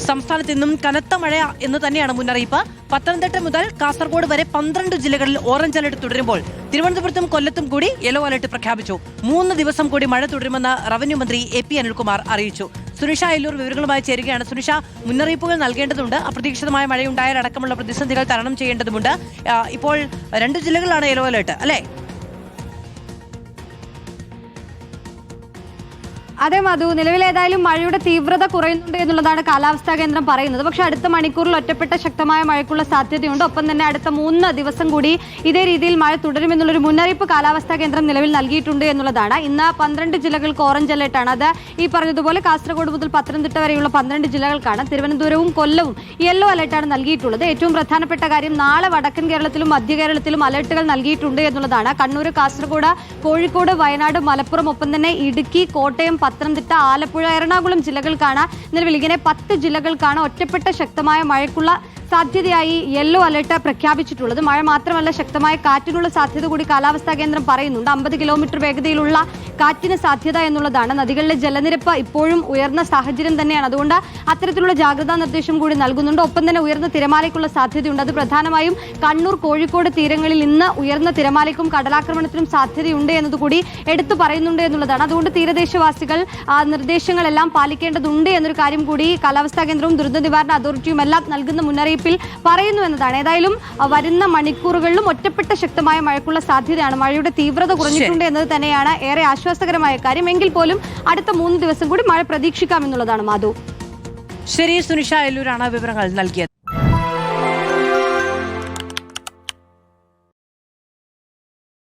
സംസ്ഥാനത്ത് ഇന്നും കനത്ത മഴ എന്ന് തന്നെയാണ് മുന്നറിയിപ്പ്. പത്തനംതിട്ട മുതൽ കാസർഗോഡ് വരെ 12 ജില്ലകളിൽ ഓറഞ്ച് അലർട്ട് തുടരുമ്പോൾ തിരുവനന്തപുരത്തും കൊല്ലത്തും കൂടി യെല്ലോ അലർട്ട് പ്രഖ്യാപിച്ചു. 3 ദിവസം കൂടി മഴ തുടരുമെന്ന് റവന്യൂ മന്ത്രി AP അനിൽകുമാർ അറിയിച്ചു. സുനിഷ അയലൂർ വിവരങ്ങളുമായി ചേരുകയാണ്. സുനിഷ, മുന്നറിയിപ്പുകൾ നൽകേണ്ടതുണ്ട്. അപ്രതീക്ഷിതമായ മഴയുണ്ടായാൽ അടക്കമുള്ള പ്രതിസന്ധികൾ തരണം ചെയ്യേണ്ടതുണ്ട്. ഇപ്പോൾ 2 ജില്ലകളിലാണ് യെല്ലോ അലർട്ട്, അല്ലേ? അതെ മധു, നിലവിലേതായാലും മഴയുടെ തീവ്രത കുറയുന്നുണ്ട് എന്നുള്ളതാണ് കാലാവസ്ഥാ കേന്ദ്രം പറയുന്നത്. പക്ഷെ അടുത്ത മണിക്കൂറിൽ ഒറ്റപ്പെട്ട ശക്തമായ മഴയ്ക്കുള്ള സാധ്യതയുണ്ട്. ഒപ്പം തന്നെ അടുത്ത 3 ദിവസം കൂടി ഇതേ രീതിയിൽ മഴ തുടരുമെന്നുള്ളൊരു മുന്നറിയിപ്പ് കാലാവസ്ഥാ കേന്ദ്രം നിലവിൽ നൽകിയിട്ടുണ്ട് എന്നുള്ളതാണ്. ഇന്ന് 12 ജില്ലകൾക്ക് ഓറഞ്ച് അലർട്ടാണ്. അത് ഈ പറഞ്ഞതുപോലെ കാസർഗോഡ് മുതൽ പത്തനംതിട്ട വരെയുള്ള 12 ജില്ലകൾക്കാണ്. തിരുവനന്തപുരവും കൊല്ലവും യെല്ലോ അലർട്ടാണ് നൽകിയിട്ടുള്ളത്. ഏറ്റവും പ്രധാനപ്പെട്ട കാര്യം, നാളെ വടക്കൻ കേരളത്തിലും മധ്യ കേരളത്തിലും അലർട്ടുകൾ നൽകിയിട്ടുണ്ട് എന്നുള്ളതാണ്. കണ്ണൂർ, കാസർഗോഡ്, കോഴിക്കോട്, വയനാട്, മലപ്പുറം, ഒപ്പം തന്നെ ഇടുക്കി, കോട്ടയം, പത്തനംതിട്ട, ആലപ്പുഴ, എറണാകുളം ജില്ലകൾക്കാണ് നിലവിൽ. ഇങ്ങനെ 10 ജില്ലകൾക്കാണ് ഒറ്റപ്പെട്ട ശക്തമായ മഴയ്ക്കുള്ള സാധ്യതയായി യെല്ലോ അലർട്ട് പ്രഖ്യാപിച്ചിട്ടുള്ളത്. മഴ മാത്രമല്ല, ശക്തമായ കാറ്റിനുള്ള സാധ്യത കൂടി കാലാവസ്ഥാ കേന്ദ്രം പറയുന്നുണ്ട്. 50 കിലോമീറ്റർ വേഗതയിലുള്ള കാറ്റിന് സാധ്യത എന്നുള്ളതാണ്. നദികളിലെ ജലനിരപ്പ് ഇപ്പോഴും ഉയർന്ന സാഹചര്യം തന്നെയാണ്. അതുകൊണ്ട് അത്തരത്തിലുള്ള ജാഗ്രതാ നിർദ്ദേശം കൂടി നൽകുന്നുണ്ട്. ഒപ്പം തന്നെ ഉയർന്ന തിരമാലയ്ക്കുള്ള സാധ്യതയുണ്ട്. അത് പ്രധാനമായും കണ്ണൂർ, കോഴിക്കോട് തീരങ്ങളിൽ ഇന്ന് ഉയർന്ന തിരമാലയ്ക്കും കടലാക്രമണത്തിനും സാധ്യതയുണ്ട് എന്നതുകൂടി എടുത്തു പറയുന്നുണ്ട് എന്നുള്ളതാണ്. അതുകൊണ്ട് തീരദേശവാസികൾ നിർദ്ദേശങ്ങളെല്ലാം പാലിക്കേണ്ടതുണ്ട് എന്നൊരു കാര്യം കൂടി കാലാവസ്ഥാ കേന്ദ്രവും ദുരന്ത നിവാരണ അതോറിറ്റിയും എല്ലാം നൽകുന്ന മുന്നറിയിപ്പിൽ പറയുന്നു എന്നതാണ്. ഏതായാലും വരുന്ന മണിക്കൂറുകളിലും ഒറ്റപ്പെട്ട ശക്തമായ മഴയ്ക്കുള്ള സാധ്യതയാണ്. മഴയുടെ തീവ്രത കുറഞ്ഞിട്ടുണ്ട് എന്നത് തന്നെയാണ് ഏറെ ആശ്വാസകരമായ കാര്യം. എങ്കിൽ പോലും അടുത്ത 3 ദിവസം കൂടി മഴ പ്രതീക്ഷിക്കാമെന്നുള്ളതാണ് മാധു. ശരി, സുനിഷ അയലൂരാണ് വിവരങ്ങൾ നൽകിയത്.